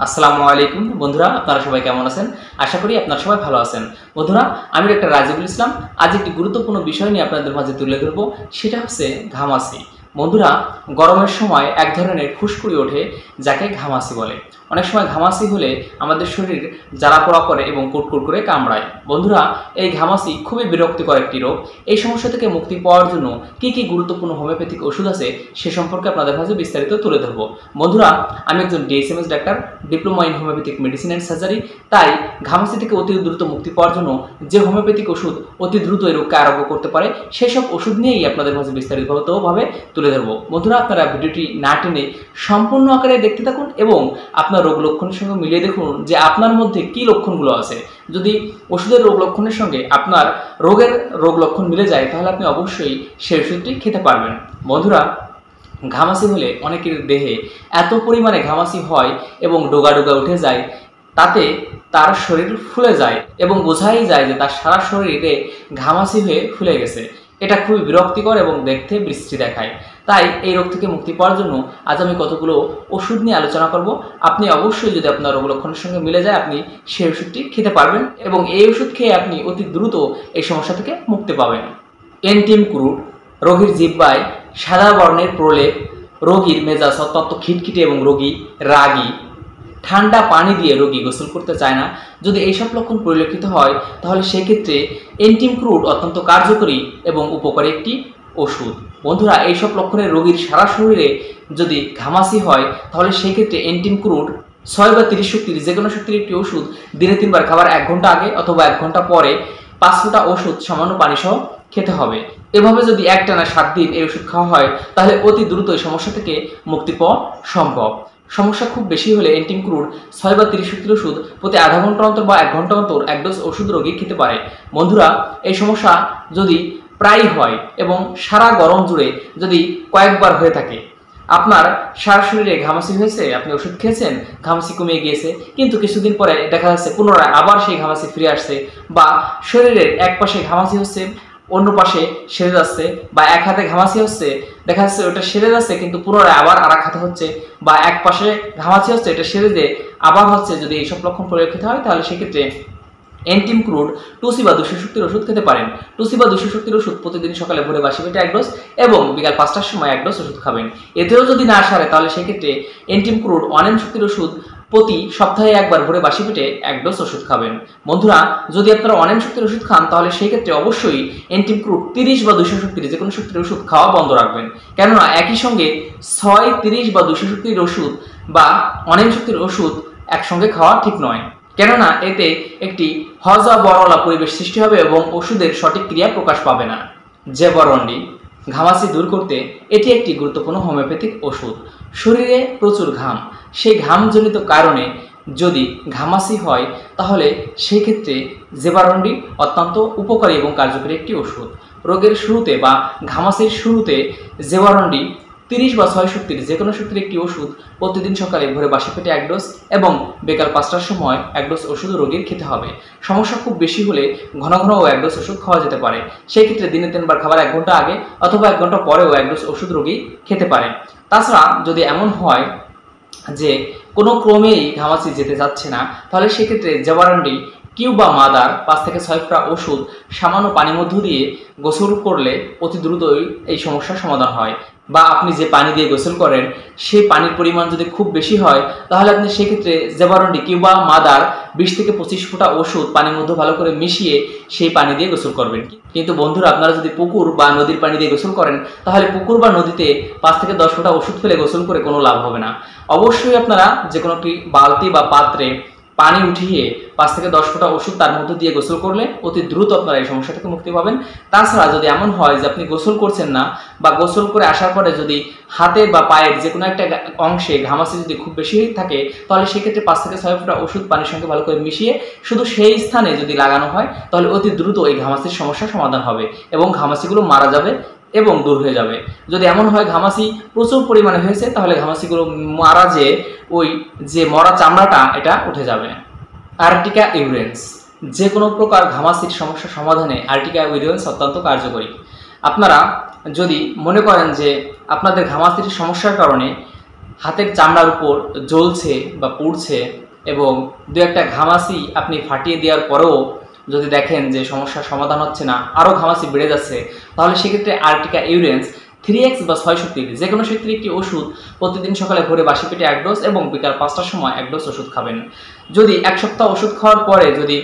আসসালামু আলাইকুম বন্ধুরা, আপনারা সবাই কেমন আছেন? আশা করি আপনারা সবাই ভালো আছেন। বন্ধুরা, আমি ডাক্তার রাজিবুল ইসলাম আজ একটি গুরুত্বপূর্ণ বিষয় নিয়ে আপনাদের মাঝে তুলে ধরব। সেটা হচ্ছে ঘামাচি। বন্ধুরা, গরমের সময় এক ধরনের ফুসকুড়ি ওঠে যাকে ঘামাচি বলে। অনেক সময় ঘামাচি হলে আমাদের শরীর জ্বালা পোড়া করে এবং কুটকুট করে কামড়ায়। বন্ধুরা, এই ঘামাচি খুবই বিরক্তিকর একটি রোগ। এই সমস্যা থেকে মুক্তি পাওয়ার জন্য কি কি গুরুত্বপূর্ণ হোমিওপ্যাথিক ওষুধ আছে সে সম্পর্কে আপনাদের মাঝে বিস্তারিত তুলে ধরব। বন্ধুরা, আমি একজন DSMS doctor, diploma in homeopathic medicine and surgery. তাই ঘামাচি থেকে অতি দ্রুত মুক্তি পাওয়ার জন্য যে হোমিওপ্যাথিক ওষুধ অতি দ্রুত এই রোগকে আরোগ্য করতে পারে সেসব ওষুধ নিয়েই আপনাদের মাঝে বিস্তারিতভাবে তুলে ধরব। বন্ধুরা, আপনারা ভিডিওটি না টেনে সম্পূর্ণ আকারে দেখতে থাকুন এবং আপনার রোগ লক্ষণের সঙ্গে মিলিয়ে দেখুন যে আপনার মধ্যে কী লক্ষণগুলো আছে। যদি ওষুধের রোগ লক্ষণের সঙ্গে আপনার রোগের রোগ লক্ষণ মিলে যায় তাহলে আপনি অবশ্যই সেই ওষুধটি খেতে পারবেন। বন্ধুরা, ঘামাচি হলে অনেকের দেহে এত পরিমাণে ঘামাচি হয় এবং ডোগা ডোগা উঠে যায়, তাতে তার শরীর ফুলে যায় এবং বোঝাই যায় যে তার সারা শরীরে ঘামাচি হয়ে ফুলে গেছে। এটা খুবই বিরক্তিকর এবং দেখতে বিশ্রী দেখায়। তাই এই রোগ থেকে মুক্তি পাওয়ার জন্য আজ আমি কতগুলো ওষুধ নিয়ে আলোচনা করব। আপনি অবশ্যই, যদি আপনার রোগ লক্ষণের সঙ্গে মিলে যায়, আপনি সেই ওষুধটি খেতে পারবেন এবং এই ওষুধ খেয়ে আপনি অতি দ্রুত এই সমস্যা থেকে মুক্তি পাবেন। এন্টিমক্রুট রোগীর জিহ্বায় সাদা বর্ণের প্রলেপ, রোগীর মেজাজ অত্যন্ত খিটখিটে এবং রোগী রাগী, ঠান্ডা পানি দিয়ে রোগী গোসল করতে চায় না। যদি এইসব লক্ষণ পরিলক্ষিত হয় তাহলে সেক্ষেত্রে এন্টিমক্রুট অত্যন্ত কার্যকরী এবং উপকারী একটি ওষুধ। বন্ধুরা, এইসব লক্ষণে রোগীর সারা শরীরে যদি ঘামাচি হয় তাহলে সেক্ষেত্রে এন্টিমক্রুট 6 বা 30 শক্তির যে কোনো শক্তির একটি ওষুধ দিনে 3 বার খাবার 1 ঘন্টা আগে অথবা 1 ঘন্টা পরে 5 ফোঁটা ওষুধ সামান্য পানি সহ খেতে হবে। এভাবে যদি একটানা 7 দিন এই ওষুধ খাওয়া হয় তাহলে অতি দ্রুত এই সমস্যা থেকে মুক্তি পাওয়া সম্ভব। সমস্যা খুব বেশি হলে এন্টিমক্রুট 6 বা 30 শক্তির ওষুধ প্রতি আধা ঘন্টা অন্তর বা 1 ঘন্টা অন্তর 1 ডোজ ওষুধ রোগী খেতে পারে। বন্ধুরা, এই সমস্যা যদি প্রায় হয় এবং সারা গরম জুড়ে যদি কয়েকবার হয়ে থাকে, আপনার সারা শরীরে ঘামাচি হয়েছে, আপনি ওষুধ খেয়েছেন, ঘামাচি কমিয়ে গিয়েছে, কিন্তু কিছুদিন পরে দেখা যাচ্ছে পুনরায় আবার সেই ঘামাচি ফিরে আসছে, বা শরীরের এক পাশে ঘামাচি হচ্ছে অন্য পাশে সেরে যাচ্ছে, বা এক হাতে ঘামাচি হচ্ছে দেখা যাচ্ছে ওটা সেরে যাচ্ছে কিন্তু পুনরায় আবার আর এক হাতে হচ্ছে, বা এক পাশে ঘামাচি হচ্ছে এটা সেরে দিয়ে আবার হচ্ছে। যদি এইসব লক্ষণ পরিলক্ষিত হয় তাহলে সেক্ষেত্রে এন্টিমক্রুট 2C বা 200 শক্তির ওষুধ খেতে পারেন। 2C বা 200 শক্তির ওষুধ প্রতিদিন সকালে ভোরে বাসি পেটে 1 ডোজ এবং বিকাল 5টার সময় 1 ডোজ ওষুধ খাবেন। এতেও যদি না সারে তাহলে সেক্ষেত্রে এন্টিমক্রুট 1M শক্তির ওষুধ প্রতি সপ্তাহে একবার ভোরে বাসি পেটে 1 ডোজ ওষুধ খাবেন। বন্ধুরা, যদি আপনারা 1M শক্তির ওষুধ খান তাহলে সেই ক্ষেত্রে অবশ্যই এন্টিমক্রুট 30 বা 200 শক্তির যে কোনো শক্তির ওষুধ খাওয়া বন্ধ রাখবেন। কেননা একই সঙ্গে 6, 30 বা 200 শক্তির ওষুধ বা 1M শক্তির ওষুধ একসঙ্গে খাওয়া ঠিক নয়। কেননা এতে একটি হজা বরলা পরিবেশ সৃষ্টি হবে এবং ওষুধের সঠিক ক্রিয়া প্রকাশ পাবে না। জেবরন্ডি ঘামাচি দূর করতে এটি একটি গুরুত্বপূর্ণ হোমিওপ্যাথিক ওষুধ। শরীরে প্রচুর ঘাম, সেই ঘামজনিত কারণে যদি ঘামাচি হয় তাহলে সেই ক্ষেত্রে জেবারন্ডি অত্যন্ত উপকারী এবং কার্যকরী একটি ওষুধ। রোগের শুরুতে বা ঘামাচির শুরুতে জেবারন্ডি 30 বা 6 শক্তির যে কোনো শক্তির একটি ওষুধ প্রতিদিন সকালে ভোরে বাসি পেটে 1 ডোজ এবং বিকাল 5টার সময় 1 ডোজ ওষুধ রোগীর খেতে হবে। সমস্যা খুব বেশি হলে ঘন ঘন 1 ডোজ ওষুধ খাওয়া যেতে পারে। সেই ক্ষেত্রে দিনে 3 বার খাবার 1 ঘন্টা আগে অথবা 1 ঘন্টা পরেও 1 ডোজ ওষুধ রোগী খেতে পারে। তাছাড়া যদি এমন হয় যে কোনো ক্রমেই ঘামাচি যেতে যাচ্ছে না তাহলে সেক্ষেত্রে জেবারন্ডি কিউ বা মাদার 5 থেকে 6 ফোঁটা ওষুধ সামান্য পানির মধ্য দিয়ে গোসল করলে অতি দ্রুতই এই সমস্যার সমাধান হয়। বা আপনি যে পানি দিয়ে গোসল করেন সেই পানির পরিমাণ যদি খুব বেশি হয় তাহলে আপনি সেক্ষেত্রে জেবারন্ডি কিউ বা মাদার 20 থেকে 25 ফোঁটা ওষুধ পানির মধ্যে ভালো করে মিশিয়ে সেই পানি দিয়ে গোসল করবেন। কিন্তু বন্ধুরা, আপনারা যদি পুকুর বা নদীর পানি দিয়ে গোসল করেন তাহলে পুকুর বা নদীতে 5 থেকে 10 ফোঁটা ওষুধ ফেলে গোসল করে কোনো লাভ হবে না। অবশ্যই আপনারা যে কোনো একটি বালতি বা পাত্রে পানি উঠিয়ে 5 থেকে 10 ফোঁটা ওষুধ তার মধ্যে দিয়ে গোসল করলে অতি দ্রুত আপনারা এই সমস্যা থেকে মুক্তি পাবেন। তাছাড়া যদি এমন হয় যে আপনি গোসল করছেন না বা গোসল করে আসার পরে যদি হাতের বা পায়ের যে কোনো একটা অংশে ঘামাচি যদি খুব বেশি থাকে তাহলে সেক্ষেত্রে 5 থেকে 6 ফোঁটা ওষুধ পানির সঙ্গে ভালো করে মিশিয়ে শুধু সেই স্থানে যদি লাগানো হয় তাহলে অতি দ্রুত এই ঘামাচির সমস্যার সমাধান হবে এবং ঘামাচিগুলো মারা যাবে এবং দূর হয়ে যাবে। যদি এমন হয় ঘামাচি প্রচুর পরিমাণে হয়েছে তাহলে ঘামাচিগুলো মারা যেয়ে ওই যে মরা চামড়াটা এটা উঠে যাবে। আর্টিকা ইউরেন্স যে কোনো প্রকার ঘামাচির সমস্যা সমাধানে আর্টিকা ইউরেন্স অত্যন্ত কার্যকরী। আপনারা যদি মনে করেন যে আপনাদের ঘামাচির সমস্যার কারণে হাতের চামড়ার উপর জ্বলছে বা পুড়ছে এবং দু একটা ঘামাচি আপনি ফাটিয়ে দেওয়ার পরেও যদি দেখেন যে সমস্যার সমাধান হচ্ছে না, আরও ঘামাচি বেড়ে যাচ্ছে, তাহলে সেক্ষেত্রে আর্টিকা ইউরেন্স 3x বা 6 শক্তির যে কোনো শক্তির একটি ওষুধ প্রতিদিন সকালে ভোরে বাসি পেটে 1 ডোজ এবং বিকাল 5টার সময় 1 ডোজ ওষুধ খাবেন। যদি 1 সপ্তাহ ওষুধ খাওয়ার পরে যদি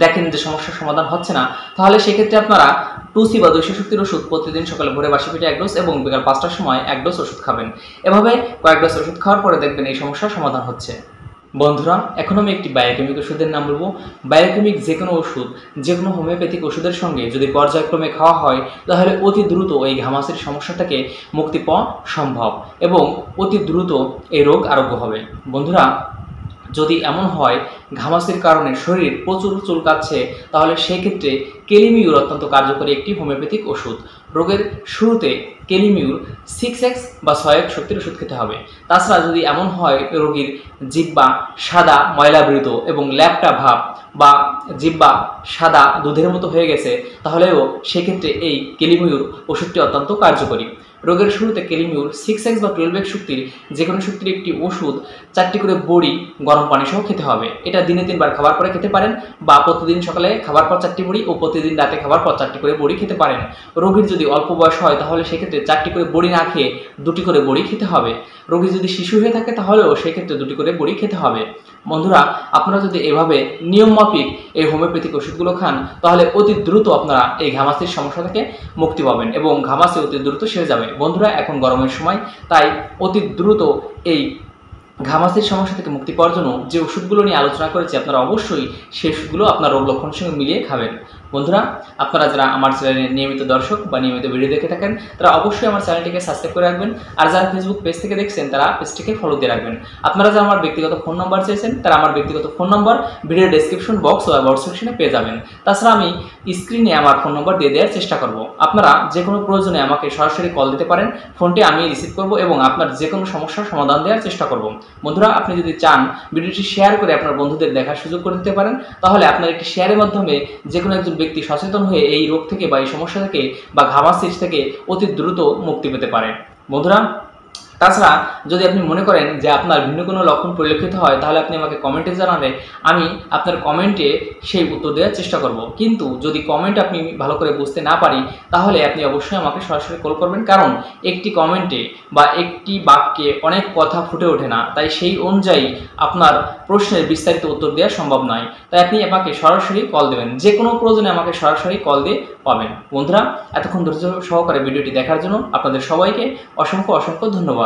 দেখেন যে সমস্যার সমাধান হচ্ছে না, তাহলে সেক্ষেত্রে আপনারা 2C বা 200 শক্তির ওষুধ প্রতিদিন সকালে ভোরে বাসি পেটে 1 ডোজ এবং বিকাল 5টার সময় 1 ডোজ ওষুধ খাবেন। এভাবে কয়েক ডোজ ওষুধ খাওয়ার পরে দেখবেন এই সমস্যার সমাধান হচ্ছে। বন্ধুরা, এখন আমি একটি বায়োকেমিক ওষুধের নাম বলবো। বায়োকেমিক যে কোনো ওষুধ, যে কোনো হোমিওপ্যাথিক ওষুধের সঙ্গে যদি পর্যায়ক্রমে খাওয়া হয়, তাহলে অতি দ্রুত এই ঘামাচির সমস্যা থেকে মুক্তি পাওয়া সম্ভব এবং অতি দ্রুত এই রোগ আরোগ্য হবে। বন্ধুরা, যদি এমন হয় ঘামাচির কারণে শরীর প্রচুর চুলকাচ্ছে, তাহলে সেক্ষেত্রে কেলিমিউর অত্যন্ত কার্যকরী একটি হোমিওপ্যাথিক ওষুধ। রোগের শুরুতে কেলিমিউর 6x বা 6x শক্তির ওষুধ খেতে হবে। তাছাড়া যদি এমন হয় রোগীর জিহ্বা সাদা ময়লাবৃত এবং ল্যাপটা ভাব বা জিহ্বা সাদা দুধের মতো হয়ে গেছে, তাহলেও সেক্ষেত্রে এই কেলিমিউর ওষুধটি অত্যন্ত কার্যকরী। রোগের শুরুতে কেলিমিউর 6x বা 12x শক্তির যে কোনো শক্তির একটি ওষুধ 4টি করে বড়ি গরম পানি সহ খেতে হবে। এটা দিনে 3 বার খাবার পরে খেতে পারেন বা প্রতিদিন সকালে খাবার পর 4টি বড়ি ও প্রতিদিন রাতে খাবার পর 4টি করে বড়ি খেতে পারেন। রোগীর যদি অল্প বয়স হয় তাহলে সেক্ষেত্রে 4টি করে বড়ি না খেয়ে 2টি করে বড়ি খেতে হবে। রোগী যদি শিশু হয়ে থাকে তাহলেও সেক্ষেত্রে 2টি করে বড়ি খেতে হবে। বন্ধুরা, আপনারা যদি এভাবে নিয়মমাফিক এই হোমিওপ্যাথিক ওষুধগুলো খান, তাহলে অতি দ্রুত আপনারা এই ঘামাচির সমস্যা থেকে মুক্তি পাবেন এবং ঘামাচি অতি দ্রুত সেরে যাবে। বন্ধুরা, এখন গরমের সময়, তাই অতি দ্রুত এই ঘামাচির সমস্যা থেকে মুক্তি পাওয়ার জন্য যে ওষুধগুলো নিয়ে আলোচনা করেছি, আপনারা অবশ্যই সেই ওষুধগুলো আপনার রোগ লক্ষণের সঙ্গে মিলিয়ে খাবেন। বন্ধুরা, আপনারা যারা আমার চ্যানেলের নিয়মিত দর্শক বা নিয়মিত ভিডিও দেখে থাকেন, তারা অবশ্যই আমার চ্যানেলটিকে সাবস্ক্রাইব করে রাখবেন। আর যারা ফেসবুক পেজ থেকে দেখছেন, তারা পেজটিকে ফলো দিয়ে রাখবেন। আপনারা যারা আমার ব্যক্তিগত ফোন নম্বর চেয়েছেন, তারা আমার ব্যক্তিগত phone number video description box ও অ্যাবাউট সেকশনে পেয়ে যাবেন। তাছাড়া আমি স্ক্রিনে আমার ফোন নম্বর দিয়ে দেওয়ার চেষ্টা করব। আপনারা যে কোনো প্রয়োজনে আমাকে সরাসরি কল দিতে পারেন, ফোনটি আমি রিসিভ করব এবং আপনার যে কোনো সমস্যার সমাধান দেওয়ার চেষ্টা করব। বন্ধুরা, আপনি যদি চান ভিডিওটি শেয়ার করে আপনার বন্ধুদের দেখার সুযোগ করে দিতে পারেন, তাহলে আপনার একটি শেয়ারের মাধ্যমে যে কোনো একজন ব্যক্তি সচেতন হয়ে এই রোগ থেকে বা এই সমস্যা থেকে বা ঘামাচির থেকে অতি দ্রুত মুক্তি পেতে পারে। বন্ধুরা, তাছাড়া যদি আপনি মনে করেন যে আপনার ভিন্ন কোনো লক্ষণ পরিলক্ষিত হয়, তাহলে আপনি আমাকে কমেন্টে জানালে আমি আপনার কমেন্টে সেই উত্তর দেওয়ার চেষ্টা করব। কিন্তু যদি কমেন্ট আপনি ভালো করে বুঝতে না পারি, তাহলে আপনি অবশ্যই আমাকে সরাসরি কল করবেন, কারণ একটি কমেন্টে বা একটি বাক্যে অনেক কথা ফুটে ওঠে না, তাই সেই অনুযায়ী আপনার প্রশ্নের বিস্তারিত উত্তর দেওয়া সম্ভব নয়। তাই আপনি আমাকে সরাসরি কল দেবেন, যে কোনো প্রয়োজনে আমাকে সরাসরি কল দিয়ে পাবেন। বন্ধুরা, এতক্ষণ ধৈর্য সহকারে ভিডিওটি দেখার জন্য আপনাদের সবাইকে অসংখ্য অসংখ্য ধন্যবাদ।